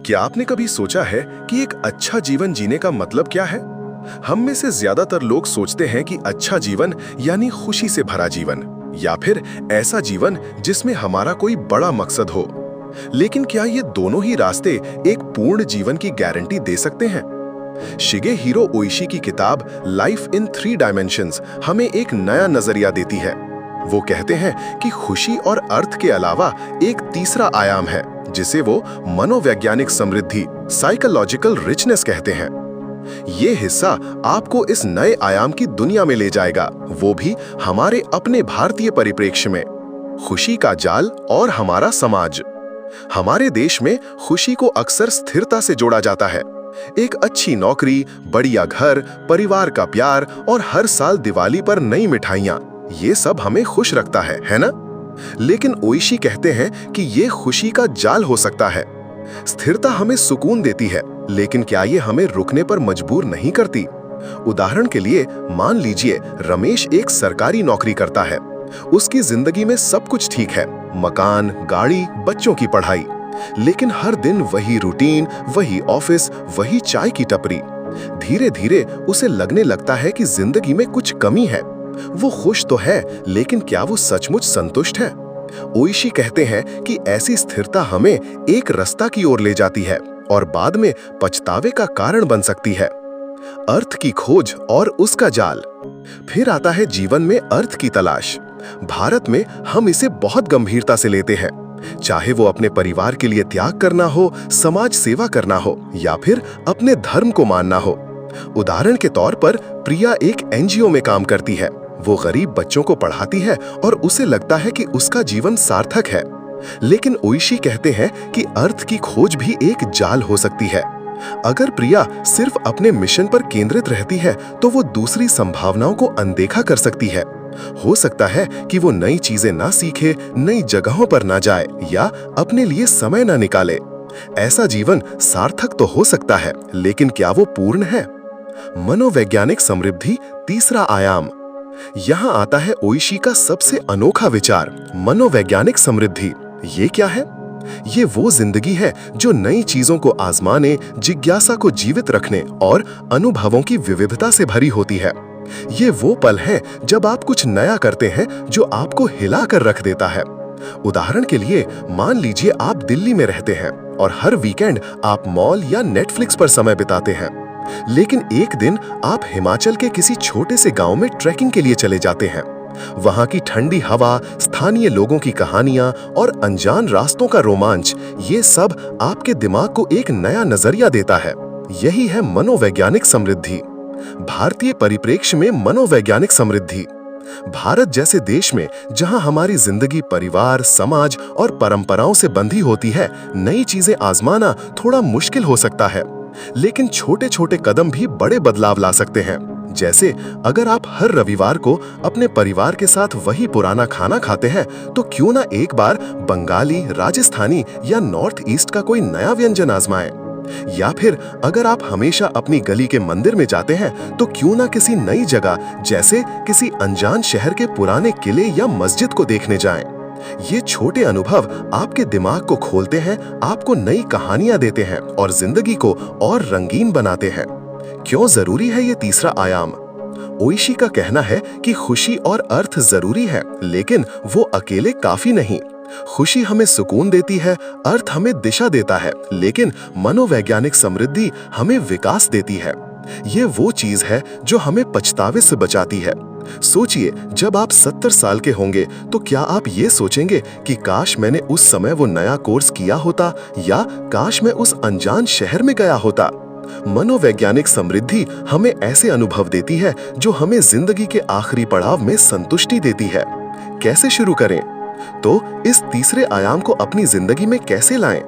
क्या आपने कभी सोचा है कि एक अच्छा जीवन जीने का मतलब क्या है? हम में से ज्यादातर लोग सोचते हैं कि अच्छा जीवन यानी खुशी से भरा जीवन, या फिर ऐसा जीवन जिसमें हमारा कोई बड़ा मकसद हो। लेकिन क्या ये दोनों ही रास्ते एक पूर्ण जीवन की गारंटी दे सकते हैं? शिगेहिरो ओइशी की किताब लाइफ इन 3 डायमेंशंस हमें एक नया नजरिया देती है। वो कहते हैं कि खुशी और अर्थ के अलावा एक तीसरा आयाम है, जिसे वो मनोवैज्ञानिक समृद्धि, साइकोलॉजिकल रिचनेस कहते हैं। ये हिस्सा आपको इस नए आयाम की दुनिया में ले जाएगा, वो भी हमारे अपने भारतीय परिप्रेक्ष्य में। खुशी का जाल और हमारा समाज। हमारे देश में खुशी को अक्सर स्थिरता से जोड़ा जाता है। एक अच्छी नौकरी, बढ़िया घर, परिवार का प्यार और हर साल दिवाली पर नई मिठाइयां, ये सब हमें खुश रखता है ना? लेकिन ओइशी कहते हैं कि ये खुशी का जाल हो सकता है। स्थिरता हमें सुकून देती है, लेकिन क्या ये हमें रुकने पर मजबूर नहीं करती? उदाहरण के लिए मान लीजिए रमेश एक सरकारी नौकरी करता है। उसकी जिंदगी में सब कुछ ठीक है, मकान, गाड़ी, बच्चों की पढ़ाई। लेकिन हर दिन वही रूटीन, वही ऑफिस, वही चाय की टपरी। धीरे धीरे उसे लगने लगता है कि जिंदगी में कुछ कमी है। वो खुश तो है, लेकिन क्या वो सचमुच संतुष्ट है? ओइशी कहते हैं कि ऐसी स्थिरता हमें एक रास्ता की ओर ले जाती है और बाद में पछतावे का कारण बन सकती है। अर्थ की खोज और उसका जाल। फिर आता है जीवन में अर्थ की तलाश। भारत में हम इसे बहुत गंभीरता से लेते हैं, चाहे वो अपने परिवार के लिए त्याग करना हो, समाज सेवा करना हो या फिर अपने धर्म को मानना हो। उदाहरण के तौर पर प्रिया एक एनजीओ में काम करती है। वो गरीब बच्चों को पढ़ाती है और उसे लगता है कि उसका जीवन सार्थक है। लेकिन ओइशी कहते हैं कि अर्थ की खोज भी एक जाल हो सकती है। अगर प्रिया सिर्फ अपने मिशन पर केंद्रित रहती है तो वो दूसरी संभावनाओं को अनदेखा कर सकती है। हो सकता है कि वो नई चीजें ना सीखे, नई जगहों पर ना जाए या अपने लिए समय ना निकाले। ऐसा जीवन सार्थक तो हो सकता है, लेकिन क्या वो पूर्ण है? मनोवैज्ञानिक समृद्धि, तीसरा आयाम। यहाँ आता है ओइशी का सबसे अनोखा विचार, मनोवैज्ञानिक समृद्धि। ये क्या है? ये वो जिंदगी है जो नई चीजों को आजमाने, जिज्ञासा को जीवित रखने और अनुभवों की विविधता से भरी होती है। ये वो पल है जब आप कुछ नया करते हैं जो आपको हिला कर रख देता है। उदाहरण के लिए मान लीजिए आप दिल्ली में रहते हैं और हर वीकेंड आप मॉल या नेटफ्लिक्स पर समय बिताते हैं। लेकिन एक दिन आप हिमाचल के किसी छोटे से गांव में ट्रैकिंग के लिए चले जाते हैं। वहां की ठंडी हवा, स्थानीय लोगों की कहानियां और अनजान रास्तों का रोमांच, ये सब आपके दिमाग को एक नया नजरिया देता है। यही है मनोवैज्ञानिक समृद्धि। भारतीय परिप्रेक्ष्य में मनोवैज्ञानिक समृद्धि। भारत जैसे देश में जहां हमारी जिंदगी परिवार, समाज और परंपराओं से बंधी होती है, नई चीजें आजमाना थोड़ा मुश्किल हो सकता है। लेकिन छोटे छोटे कदम भी बड़े बदलाव ला सकते हैं। जैसे अगर आप हर रविवार को अपने परिवार के साथ वही पुराना खाना खाते हैं, तो क्यों ना एक बार बंगाली, राजस्थानी या नॉर्थ ईस्ट का कोई नया व्यंजन आजमाएं। या फिर अगर आप हमेशा अपनी गली के मंदिर में जाते हैं, तो क्यों ना किसी नई जगह, जैसे किसी अनजान शहर के पुराने किले या मस्जिद को देखने जाएं। ये छोटे अनुभव आपके दिमाग को खोलते हैं, आपको नई कहानियां देते हैं और जिंदगी को और रंगीन बनाते हैं। क्यों जरूरी है ये तीसरा आयाम? ओइशी का कहना है कि खुशी और अर्थ जरूरी है, लेकिन वो अकेले काफी नहीं। खुशी हमें सुकून देती है, अर्थ हमें दिशा देता है, लेकिन मनोवैज्ञानिक समृद्धि हमें विकास देती है। ये वो चीज है जो हमें पछतावे से बचाती है। सोचिए, जब आप 70 साल के होंगे तो क्या आप ये सोचेंगे कि काश मैंने उस समय वो नया कोर्स किया होता या काश मैं उस अनजान शहर में गया होता? मनोवैज्ञानिक समृद्धि हमें ऐसे अनुभव देती है जो हमें जिंदगी के आखिरी पड़ाव में संतुष्टि देती है। कैसे शुरू करें? तो इस तीसरे आयाम को अपनी जिंदगी में कैसे लाएं?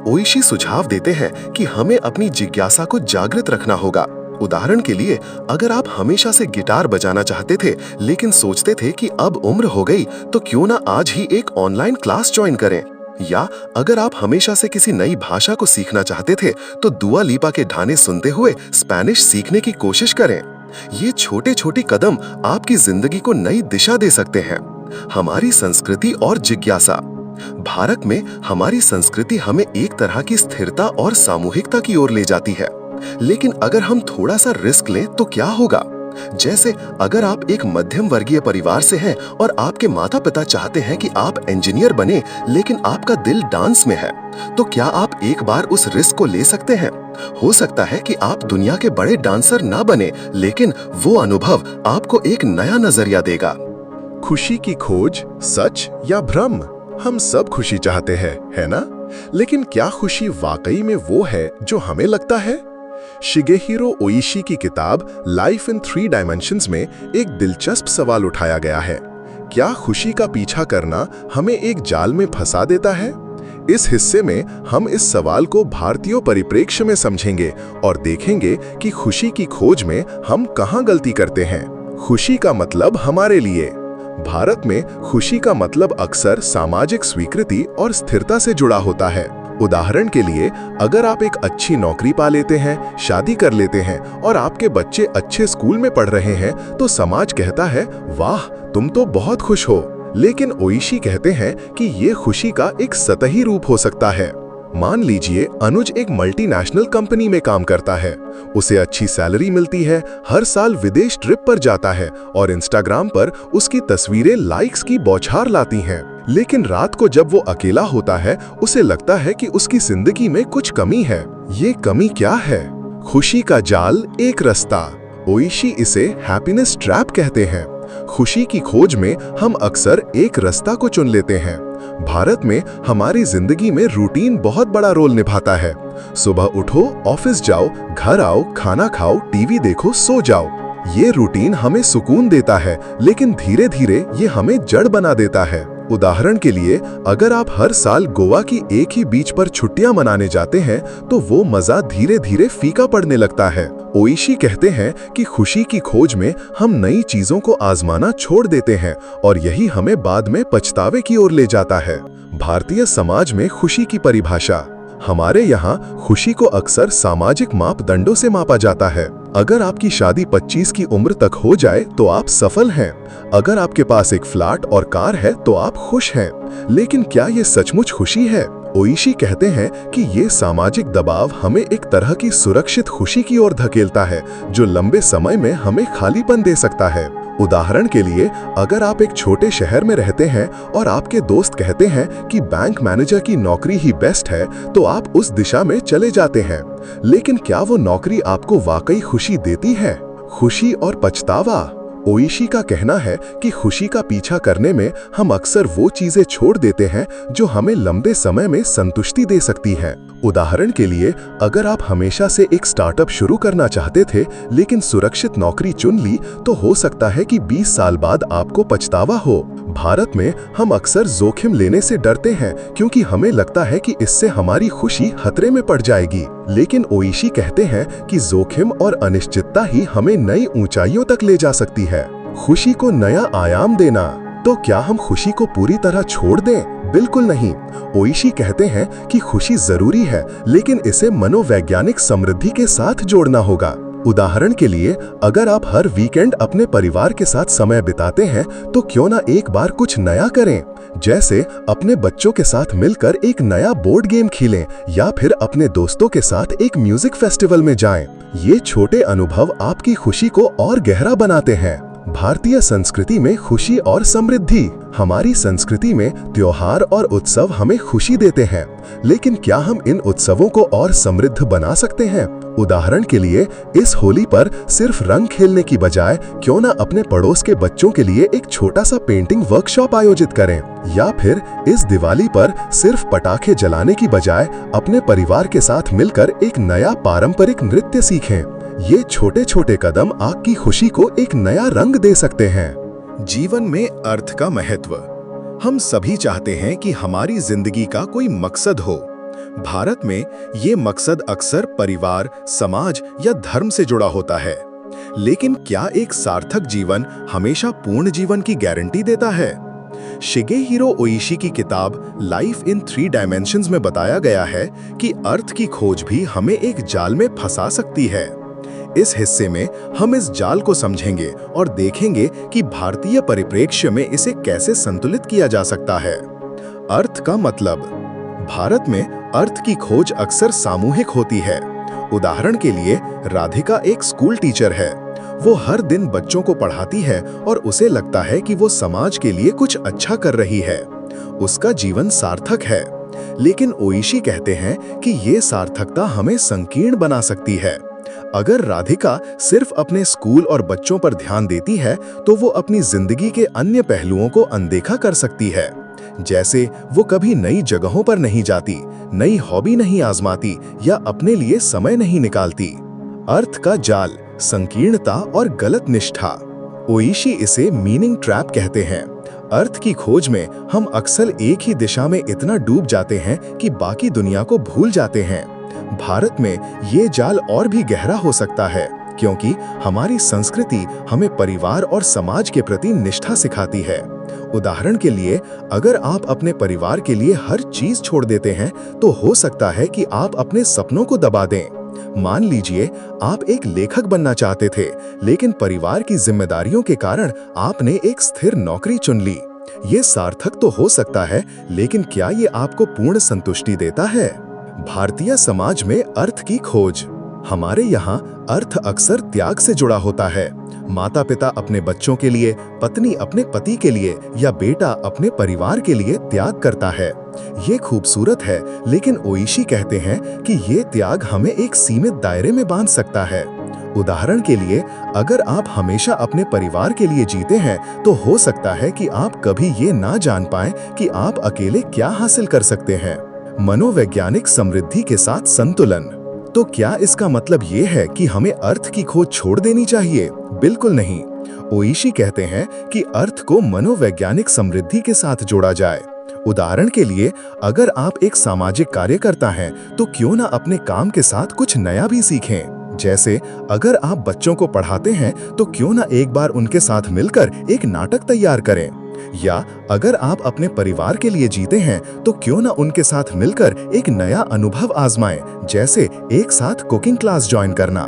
ओइशी सुझाव देते हैं कि हमें अपनी जिज्ञासा को जागृत रखना होगा। उदाहरण के लिए, अगर आप हमेशा से गिटार बजाना चाहते थे लेकिन सोचते थे कि अब उम्र हो गई, तो क्यों ना आज ही एक ऑनलाइन क्लास ज्वाइन करें। या अगर आप हमेशा से किसी नई भाषा को सीखना चाहते थे, तो दुआ लिपा के गाने सुनते हुए स्पेनिश सीखने की कोशिश करें। ये छोटे छोटे कदम आपकी जिंदगी को नई दिशा दे सकते हैं। हमारी संस्कृति और जिज्ञासा। भारत में हमारी संस्कृति हमें एक तरह की स्थिरता और सामूहिकता की ओर ले जाती है, लेकिन अगर हम थोड़ा सा रिस्क लें तो क्या होगा? जैसे अगर आप एक मध्यम वर्गीय परिवार से हैं और आपके माता पिता चाहते हैं कि आप इंजीनियर बने, लेकिन आपका दिल डांस में है, तो क्या आप एक बार उस रिस्क को ले सकते हैं? हो सकता है कि आप दुनिया के बड़े डांसर ना बने, लेकिन वो अनुभव आपको एक नया नजरिया देगा। खुशी की खोज, सच या भ्रम? हम सब खुशी चाहते हैं, है ना? लेकिन क्या खुशी वाकई में वो है जो हमें लगता है? शिगेहिरो ओइशी की किताब लाइफ इन 3 डायमेंशंस में एक दिलचस्प सवाल उठाया गया है। क्या खुशी का पीछा करना हमें एक जाल में फंसा देता है? इस हिस्से में हम इस सवाल को भारतीय परिप्रेक्ष्य में समझेंगे और देखेंगे कि खुशी की खोज में हम कहां गलती करते हैं। खुशी का मतलब हमारे लिए। भारत में खुशी का मतलब अक्सर सामाजिक स्वीकृति और स्थिरता से जुड़ा होता है। उदाहरण के लिए, अगर आप एक अच्छी नौकरी पा लेते हैं, शादी कर लेते हैं और आपके बच्चे अच्छे स्कूल में पढ़ रहे हैं, तो समाज कहता है, वाह, तुम तो बहुत खुश हो। लेकिन ओइशी कहते हैं कि ये खुशी का एक सतही रूप हो सकता है। मान लीजिए अनुज एक मल्टीनेशनल कंपनी में काम करता है, उसे अच्छी सैलरी मिलती है, हर साल विदेश ट्रिप पर जाता है और इंस्टाग्राम पर उसकी तस्वीरें लाइक्स की बौछार लाती हैं। लेकिन रात को जब वो अकेला होता है, उसे लगता है कि उसकी जिंदगी में कुछ कमी है। ये कमी क्या है? खुशी का जाल, एक रास्ता। ओइशी इसे हैप्पीनेस ट्रैप कहते हैं। खुशी की खोज में हम अक्सर एक रास्ता को चुन लेते हैं। भारत में हमारी जिंदगी में रूटीन बहुत बड़ा रोल निभाता है। सुबह उठो, ऑफिस जाओ, घर आओ, खाना खाओ, टीवी देखो, सो जाओ। ये रूटीन हमें सुकून देता है, लेकिन धीरे धीरे ये हमें जड़ बना देता है। उदाहरण के लिए, अगर आप हर साल गोवा की एक ही बीच पर छुट्टियां मनाने जाते हैं, तो वो मजा धीरे धीरे फीका पड़ने लगता है। ओइशी कहते हैं कि खुशी की खोज में हम नई चीजों को आजमाना छोड़ देते हैं और यही हमें बाद में पछतावे की ओर ले जाता है। भारतीय समाज में खुशी की परिभाषा। हमारे यहाँ खुशी को अक्सर सामाजिक मापदंडों से मापा जाता है। अगर आपकी शादी 25 की उम्र तक हो जाए तो आप सफल हैं। अगर आपके पास एक फ्लैट और कार है तो आप खुश हैं। लेकिन क्या ये सचमुच खुशी है? ओइशी कहते हैं कि ये सामाजिक दबाव हमें एक तरह की सुरक्षित खुशी की ओर धकेलता है, जो लंबे समय में हमें खालीपन दे सकता है। उदाहरण के लिए, अगर आप एक छोटे शहर में रहते हैं और आपके दोस्त कहते हैं कि बैंक मैनेजर की नौकरी ही बेस्ट है, तो आप उस दिशा में चले जाते हैं। लेकिन क्या वो नौकरी आपको वाकई खुशी देती है? खुशी और पछतावा। ओइशी का कहना है कि खुशी का पीछा करने में हम अक्सर वो चीजें छोड़ देते हैं जो हमें लंबे समय में संतुष्टि दे सकती हैं। उदाहरण के लिए, अगर आप हमेशा से एक स्टार्टअप शुरू करना चाहते थे लेकिन सुरक्षित नौकरी चुन ली, तो हो सकता है कि 20 साल बाद आपको पछतावा हो। भारत में हम अक्सर जोखिम लेने से डरते हैं क्योंकि हमें लगता है कि इससे हमारी खुशी खतरे में पड़ जाएगी। लेकिन ओइशी कहते हैं कि जोखिम और अनिश्चितता ही हमें नई ऊंचाइयों तक ले जा सकती है। खुशी को नया आयाम देना। तो क्या हम खुशी को पूरी तरह छोड़ दें? बिल्कुल नहीं। ओइशी कहते हैं कि खुशी जरूरी है, लेकिन इसे मनोवैज्ञानिक समृद्धि के साथ जोड़ना होगा। उदाहरण के लिए, अगर आप हर वीकेंड अपने परिवार के साथ समय बिताते हैं, तो क्यों ना एक बार कुछ नया करें, जैसे अपने बच्चों के साथ मिलकर एक नया बोर्ड गेम खेलें या फिर अपने दोस्तों के साथ एक म्यूजिक फेस्टिवल में जाएं। ये छोटे अनुभव आपकी खुशी को और गहरा बनाते हैं। भारतीय संस्कृति में खुशी और समृद्धि। हमारी संस्कृति में त्योहार और उत्सव हमें खुशी देते हैं, लेकिन क्या हम इन उत्सवों को और समृद्ध बना सकते हैं? उदाहरण के लिए, इस होली पर सिर्फ रंग खेलने की बजाय क्यों ना अपने पड़ोस के बच्चों के लिए एक छोटा सा पेंटिंग वर्कशॉप आयोजित करें, या फिर इस दिवाली पर सिर्फ पटाखे जलाने की बजाय अपने परिवार के साथ मिलकर एक नया पारंपरिक नृत्य सीखें। ये छोटे छोटे कदम आपकी खुशी को एक नया रंग दे सकते हैं। जीवन में अर्थ का महत्व। हम सभी चाहते हैं कि हमारी जिंदगी का कोई मकसद हो। भारत में ये मकसद अक्सर परिवार, समाज या धर्म से जुड़ा होता है। लेकिन क्या एक सार्थक जीवन हमेशा पूर्ण जीवन की गारंटी देता है? शिगेहिरो ओइशी की किताब लाइफ इन 3 डायमेंशंस में बताया गया है कि अर्थ की खोज भी हमें एक जाल में फंसा सकती है। इस हिस्से में हम इस जाल को समझेंगे और देखेंगे कि भारतीय परिप्रेक्ष्य में इसे कैसे संतुलित किया जा सकता है। अर्थ का मतलब। भारत में अर्थ की खोज अक्सर सामूहिक होती है। उदाहरण के लिए राधिका एक स्कूल टीचर है। वो हर दिन बच्चों को पढ़ाती है और उसे लगता है कि वो समाज के लिए कुछ अच्छा कर रही है। उसका जीवन सार्थक है। लेकिन ओइशी कहते हैं कि ये सार्थकता हमें संकीर्ण बना सकती है। अगर राधिका सिर्फ अपने स्कूल और बच्चों पर ध्यान देती है तो वो अपनी जिंदगी के अन्य पहलुओं को अनदेखा कर सकती है। जैसे वो कभी नई जगहों पर नहीं जाती, नई हॉबी नहीं आजमाती या अपने लिए समय नहीं निकालती। अर्थ का जाल, संकीर्णता और गलत निष्ठा। ओइशी इसे मीनिंग ट्रैप कहते हैं। अर्थ की खोज में हम अक्सर एक ही दिशा में इतना डूब जाते हैं कि बाकी दुनिया को भूल जाते हैं। भारत में ये जाल और भी गहरा हो सकता है, क्योंकि हमारी संस्कृति हमें परिवार और समाज के प्रति निष्ठा सिखाती है। उदाहरण के लिए, अगर आप अपने परिवार के लिए हर चीज छोड़ देते हैं तो हो सकता है कि आप अपने सपनों को दबा दें। मान लीजिए आप एक लेखक बनना चाहते थे, लेकिन परिवार की जिम्मेदारियों के कारण आपने एक स्थिर नौकरी चुन ली। ये सार्थक तो हो सकता है, लेकिन क्या ये आपको पूर्ण संतुष्टि देता है? भारतीय समाज में अर्थ की खोज। हमारे यहाँ अर्थ अक्सर त्याग से जुड़ा होता है। माता पिता अपने बच्चों के लिए, पत्नी अपने पति के लिए या बेटा अपने परिवार के लिए त्याग करता है। ये खूबसूरत है, लेकिन ओइशी कहते हैं कि ये त्याग हमें एक सीमित दायरे में बांध सकता है। उदाहरण के लिए, अगर आप हमेशा अपने परिवार के लिए जीते हैं तो हो सकता है कि आप कभी ये ना जान पाएं कि आप अकेले क्या हासिल कर सकते हैं। मनोवैज्ञानिक समृद्धि के साथ संतुलन। तो क्या इसका मतलब ये है कि हमें अर्थ की खोज छोड़ देनी चाहिए? बिल्कुल नहीं। ओइशी कहते हैं कि अर्थ को मनोवैज्ञानिक समृद्धि के साथ जोड़ा जाए। उदाहरण के लिए, अगर आप एक सामाजिक कार्यकर्ता हैं तो क्यों ना अपने काम के साथ कुछ नया भी सीखें। जैसे अगर आप बच्चों को पढ़ाते हैं तो क्यों ना एक बार उनके साथ मिलकर एक नाटक तैयार करें। या अगर आप अपने परिवार के लिए जीते हैं तो क्यों ना उनके साथ मिलकर एक नया अनुभव आजमाएं, जैसे एक साथ कुकिंग क्लास ज्वाइन करना।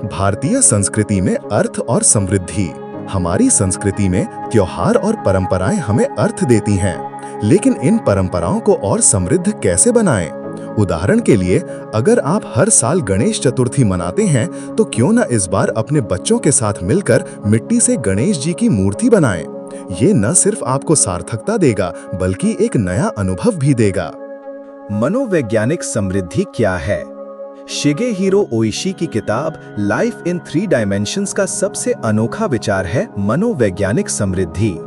भारतीय संस्कृति में अर्थ और समृद्धि। हमारी संस्कृति में त्योहार और परंपराएं हमें अर्थ देती हैं, लेकिन इन परंपराओं को और समृद्ध कैसे बनाएं? उदाहरण के लिए, अगर आप हर साल गणेश चतुर्थी मनाते हैं तो क्यों ना इस बार अपने बच्चों के साथ मिलकर मिट्टी से गणेश जी की मूर्ति बनाएं। ये न सिर्फ आपको सार्थकता देगा, बल्कि एक नया अनुभव भी देगा। मनोवैज्ञानिक समृद्धि क्या है? शिगेहिरो ओइशी की किताब लाइफ इन 3 डायमेंशंस का सबसे अनोखा विचार है मनोवैज्ञानिक समृद्धि।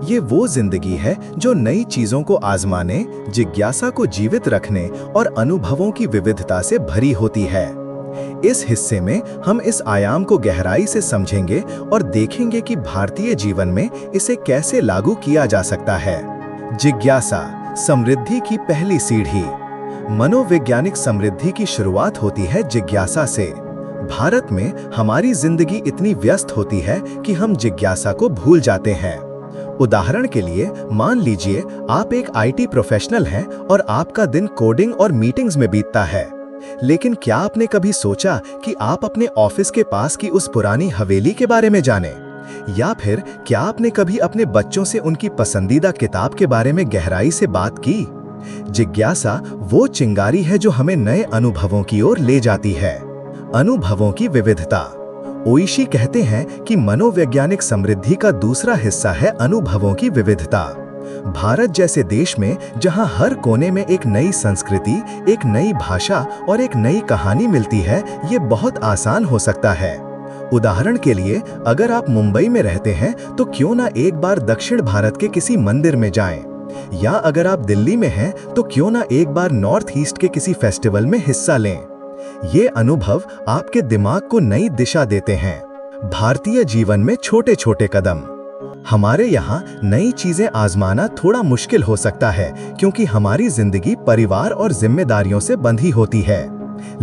ये वो जिंदगी है जो नई चीजों को आजमाने, जिज्ञासा को जीवित रखने और अनुभवों की विविधता से भरी होती है। इस हिस्से में हम इस आयाम को गहराई से समझेंगे और देखेंगे कि भारतीय जीवन में इसे कैसे लागू किया जा सकता है। जिज्ञासा, समृद्धि की पहली सीढ़ी। मनोवैज्ञानिक समृद्धि की शुरुआत होती है जिज्ञासा से। भारत में हमारी जिंदगी इतनी व्यस्त होती है कि हम जिज्ञासा को भूल जाते हैं। उदाहरण के लिए, मान लीजिए आप एक आईटी प्रोफेशनल हैं और आपका दिन कोडिंग और मीटिंग्स में बीतता है। लेकिन क्या आपने कभी सोचा कि आप अपने ऑफिस के पास की उस पुरानी हवेली के बारे में जानें? या फिर क्या आपने कभी अपने बच्चों से उनकी पसंदीदा किताब के बारे में गहराई से बात की? जिज्ञासा वो चिंगारी है जो हमें नए अनुभवों की ओर ले जाती है। अनुभवों की विविधता। ओइशी कहते हैं कि मनोवैज्ञानिक समृद्धि का दूसरा हिस्सा है अनुभवों की विविधता। भारत जैसे देश में जहां हर कोने में एक नई संस्कृति, एक नई भाषा और एक नई कहानी मिलती है, ये बहुत आसान हो सकता है। उदाहरण के लिए, अगर आप मुंबई में रहते हैं तो क्यों ना एक बार दक्षिण भारत के किसी मंदिर में जाएं, या अगर आप दिल्ली में हैं तो क्यों ना एक बार नॉर्थ ईस्ट के किसी फेस्टिवल में हिस्सा लें। ये अनुभव आपके दिमाग को नई दिशा देते हैं। भारतीय जीवन में छोटे छोटे कदम। हमारे यहाँ नई चीजें आजमाना थोड़ा मुश्किल हो सकता है, क्योंकि हमारी जिंदगी परिवार और जिम्मेदारियों से बंधी होती है।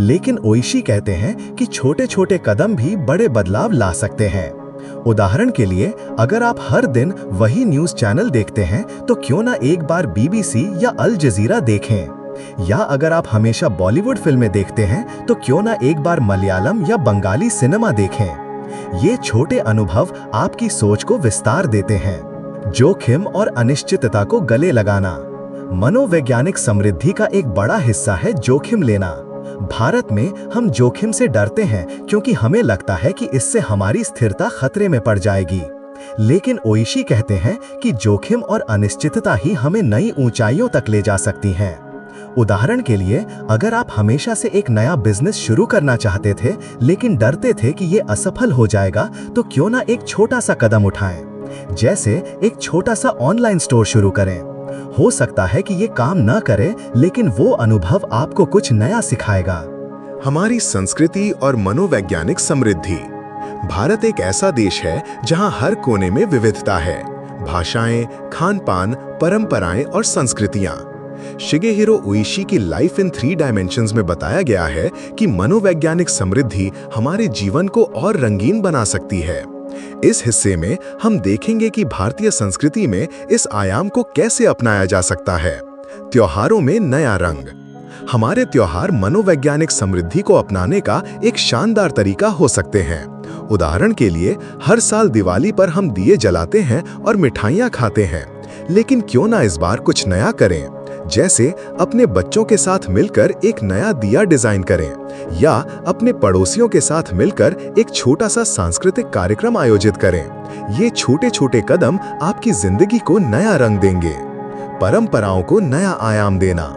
लेकिन ओइशी कहते हैं कि छोटे छोटे कदम भी बड़े बदलाव ला सकते हैं। उदाहरण के लिए, अगर आप हर दिन वही न्यूज़ चैनल देखते हैं तो क्यों ना एक बार बीबीसी या अल जजीरा देखें। या अगर आप हमेशा बॉलीवुड फिल्में देखते हैं तो क्यों ना एक बार मलयालम या बंगाली सिनेमा देखें। ये छोटे अनुभव आपकी सोच को विस्तार देते हैं। जोखिम और अनिश्चितता को गले लगाना। मनोवैज्ञानिक समृद्धि का एक बड़ा हिस्सा है जोखिम लेना। भारत में हम जोखिम से डरते हैं क्योंकि हमें लगता है कि इससे हमारी स्थिरता खतरे में पड़ जाएगी। लेकिन ओइशी कहते हैं कि जोखिम और अनिश्चितता ही हमें नई ऊंचाइयों तक ले जा सकती हैं। उदाहरण के लिए, अगर आप हमेशा से एक नया बिजनेस शुरू करना चाहते थे लेकिन डरते थे कि ये असफल हो जाएगा, तो क्यों ना एक छोटा सा कदम उठाएं। जैसे एक छोटा सा ऑनलाइन स्टोर शुरू करें। हो सकता है कि ये काम न करे, लेकिन वो अनुभव आपको कुछ नया सिखाएगा। हमारी संस्कृति और मनोवैज्ञानिक समृद्धि। भारत एक ऐसा देश है जहां हर कोने में विविधता है, भाषाएं, खान-पान, परंपराएं और संस्कृतियां। शिगेहिरो ओइशी की लाइफ इन 3 डायमेंशंस में बताया गया है कि मनोवैज्ञानिक समृद्धि हमारे जीवन को और रंगीन बना सकती है। इस हिस्से में हम देखेंगे कि भारतीय संस्कृति में इस आयाम को कैसे अपनाया जा सकता है। त्योहारों में नया रंग। हमारे त्योहार मनोवैज्ञानिक समृद्धि को अपनाने का एक शानदार तरीका हो सकते हैं। उदाहरण के लिए, हर साल दिवाली पर हम दिए जलाते हैं और मिठाइयाँ खाते हैं, लेकिन क्यों ना इस बार कुछ नया करें। जैसे अपने बच्चों के साथ मिलकर एक नया दिया डिजाइन करें, या अपने पड़ोसियों के साथ मिलकर एक छोटा सा सांस्कृतिक कार्यक्रम आयोजित करें। ये छोटे छोटे कदम आपकी जिंदगी को नया रंग देंगे। परंपराओं को नया आयाम देना।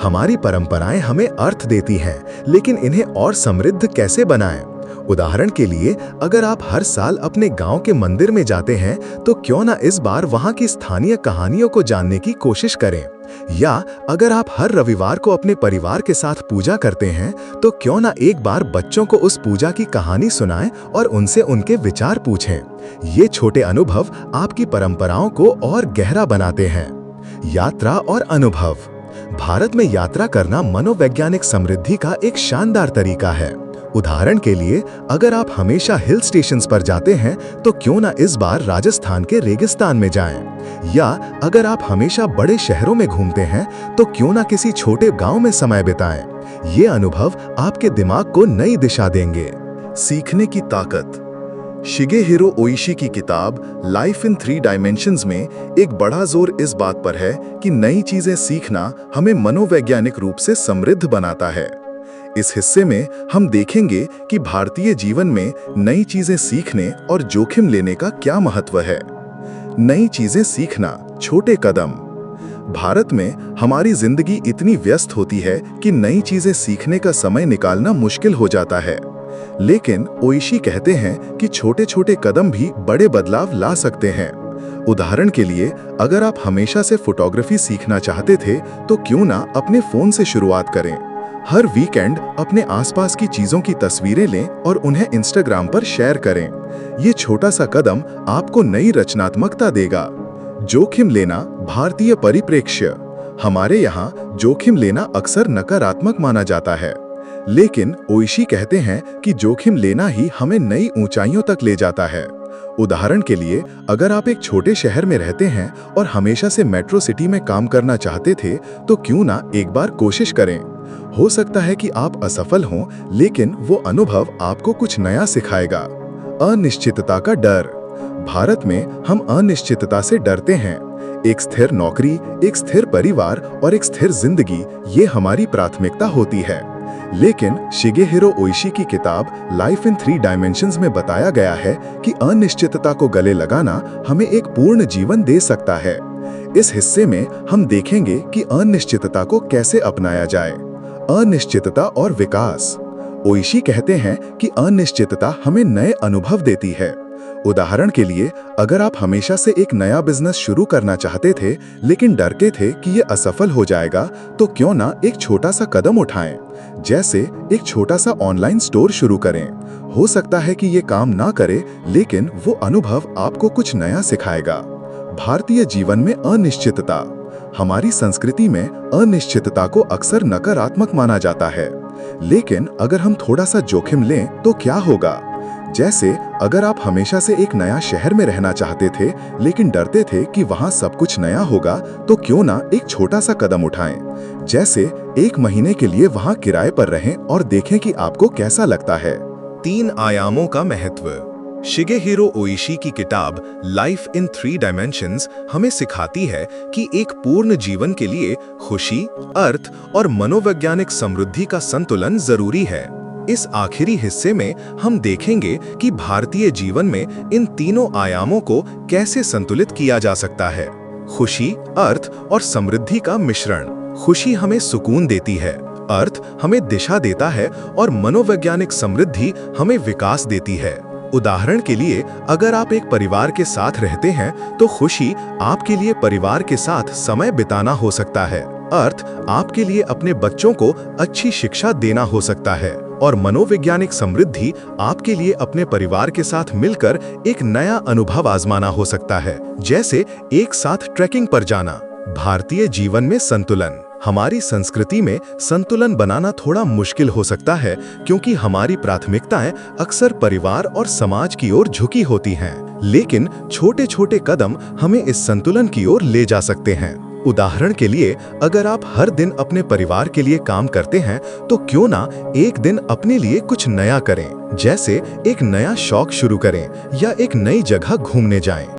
हमारी परंपराएं हमें अर्थ देती हैं, लेकिन इन्हें और समृद्ध कैसे बनाएं? उदाहरण के लिए, अगर आप हर साल अपने गांव के मंदिर में जाते हैं, तो क्यों ना इस बार वहां की स्थानीय कहानियों को जानने की कोशिश करें। या अगर आप हर रविवार को अपने परिवार के साथ पूजा करते हैं, तो क्यों ना एक बार बच्चों को उस पूजा की कहानी सुनाएं और उनसे उनके विचार पूछें। ये छोटे अनुभव आपकी परंपराओं को और गहरा बनाते हैं। यात्रा और अनुभव। भारत में यात्रा करना मनोवैज्ञानिक समृद्धि का एक शानदार तरीका है। उदाहरण के लिए, अगर आप हमेशा हिल स्टेशंस पर जाते हैं, तो क्यों ना इस बार राजस्थान के रेगिस्तान में जाएं। या अगर आप हमेशा बड़े शहरों में घूमते हैं, तो क्यों ना किसी छोटे गांव में समय बिताएं। ये अनुभव आपके दिमाग को नई दिशा देंगे। सीखने की ताकत। शिगेहिरो ओइशी की किताब लाइफ इन 3 डायमेंशंस में एक बड़ा जोर इस बात पर है कि नई चीजें सीखना हमें मनोवैज्ञानिक रूप से समृद्ध बनाता है। इस हिस्से में हम देखेंगे कि भारतीय जीवन में नई चीजें सीखने और जोखिम लेने का क्या महत्व है। नई चीजें सीखना, छोटे कदम। भारत में हमारी जिंदगी इतनी व्यस्त होती है कि नई चीजें सीखने का समय निकालना मुश्किल हो जाता है। लेकिन ओइशी कहते हैं कि छोटे छोटे कदम भी बड़े बदलाव ला सकते हैं। उदाहरण के लिए, अगर आप हमेशा से फोटोग्राफी सीखना चाहते थे, तो क्यों ना अपने फोन से शुरुआत करें। हर वीकेंड अपने आसपास की चीजों की तस्वीरें लें और उन्हें इंस्टाग्राम पर शेयर करें। ये छोटा सा कदम आपको नई रचनात्मकता देगा। जोखिम लेना, भारतीय परिप्रेक्ष्य। हमारे यहाँ जोखिम लेना अक्सर नकारात्मक माना जाता है, लेकिन ओइशी कहते हैं कि जोखिम लेना ही हमें नई ऊंचाइयों तक ले जाता है। उदाहरण के लिए, अगर आप एक छोटे शहर में रहते हैं और हमेशा से मेट्रो सिटी में काम करना चाहते थे, तो क्यों ना एक बार कोशिश करें। हो सकता है कि आप असफल हों, लेकिन वो अनुभव आपको कुछ नया सिखाएगा। अनिश्चितता का डर। भारत में हम अनिश्चितता से डरते हैं। एक स्थिर नौकरी, एक स्थिर परिवार और एक स्थिर जिंदगी, ये हमारी प्राथमिकता होती है। लेकिन शिगेहिरो ओइशी की किताब लाइफ इन 3 डायमेंशंस में बताया गया है कि अनिश्चितता को गले लगाना हमें एक पूर्ण जीवन दे सकता है। इस हिस्से में हम देखेंगे कि अनिश्चितता को कैसे अपनाया जाए। अनिश्चितता और विकास। ओइशी कहते हैं कि अनिश्चितता हमें नए अनुभव देती है। उदाहरण के लिए, अगर आप हमेशा से एक नया बिजनेस शुरू करना चाहते थे, लेकिन डरते थे कि ये असफल हो जाएगा, तो क्यों ना एक छोटा सा कदम उठाएं। जैसे एक छोटा सा ऑनलाइन स्टोर शुरू करें। हो सकता है कि ये काम ना करे, लेकिन वो अनुभव आपको कुछ नया सिखाएगा। भारतीय जीवन में अनिश्चितता। हमारी संस्कृति में अनिश्चितता को अक्सर नकारात्मक माना जाता है, लेकिन अगर हम थोड़ा सा जोखिम लें तो क्या होगा। जैसे अगर आप हमेशा से एक नया शहर में रहना चाहते थे, लेकिन डरते थे कि वहां सब कुछ नया होगा, तो क्यों ना एक छोटा सा कदम उठाएं। जैसे 1 महीने के लिए वहां किराए पर रहें और देखें कि आपको कैसा लगता है। 3 आयामों का महत्व। शिगेहिरो ओइशी की किताब लाइफ इन 3 डायमेंशंस हमें सिखाती है कि एक पूर्ण जीवन के लिए खुशी, अर्थ और मनोवैज्ञानिक समृद्धि का संतुलन जरूरी है। इस आखिरी हिस्से में हम देखेंगे कि भारतीय जीवन में इन तीनों आयामों को कैसे संतुलित किया जा सकता है। खुशी, अर्थ और समृद्धि का मिश्रण। खुशी हमें सुकून देती है, अर्थ हमें दिशा देता है और मनोवैज्ञानिक समृद्धि हमें विकास देती है। उदाहरण के लिए, अगर आप एक परिवार के साथ रहते हैं तो खुशी आपके लिए परिवार के साथ समय बिताना हो सकता है, अर्थ आपके लिए अपने बच्चों को अच्छी शिक्षा देना हो सकता है और मनोवैज्ञानिक समृद्धि आपके लिए अपने परिवार के साथ मिलकर एक नया अनुभव आजमाना हो सकता है, जैसे एक साथ ट्रैकिंग पर जाना। भारतीय जीवन में संतुलन। हमारी संस्कृति में संतुलन बनाना थोड़ा मुश्किल हो सकता है क्योंकि हमारी प्राथमिकताएं अक्सर परिवार और समाज की ओर झुकी होती हैं। लेकिन छोटे छोटे कदम हमें इस संतुलन की ओर ले जा सकते हैं। उदाहरण के लिए, अगर आप हर दिन अपने परिवार के लिए काम करते हैं तो क्यों ना एक दिन अपने लिए कुछ नया करें, जैसे एक नया शौक शुरू करें या एक नई जगह घूमने जाएं।